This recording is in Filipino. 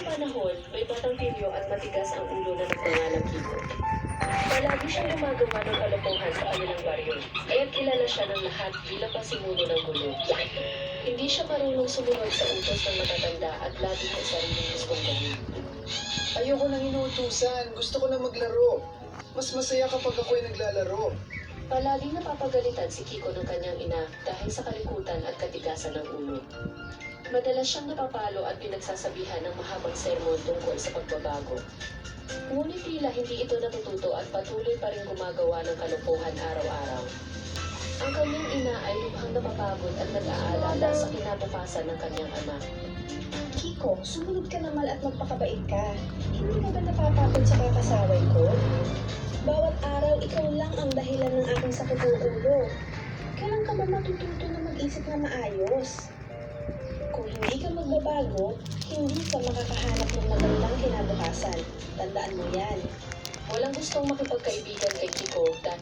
panahon, may batang pilyo at matigas ang ulo na nagpangalang Kiko. Palagi siyang gumagawa ng kalokohan sa kanilang baryo, kaya't kilala siya ng lahat bilang pasimuno ng gulo. Hindi siya marunong sumunod sa utos ng matatanda at lagi may sariling gustong gawin. Ayoko nang inuutusan. Gusto ko na maglaro. Mas masaya kapag ako'y naglalaro. Palaging napapagalitan si Kiko ng kanyang ina dahil sa kalikutan at katigasan ng ulo. Madalas siyang napapalo at pinagsasabihan ng mahabang sermon tungkol sa pagbabago. Ngunit tila hindi ito natututo at patuloy pa rin gumagawa ng kalokohan araw-araw. Ang kanyang ina ay lubhang napapagod at nag-aalala sa kinabukasan ng kanyang ama. Kiko, sumunod ka naman at magpakabait ka. Hindi ka ba napapagod sa kakasaway ko? Bawat araw, ikaw lang ang dahilan ng aking sakit ng ulo. Kailan ka ba matututo na mag-isip na maayos? Kung hindi ka magbabago, hindi ka makakahanap ng magandang kinabukasan. Tandaan mo yan. Walang gustong makipagkaibigan kay Kiko dahil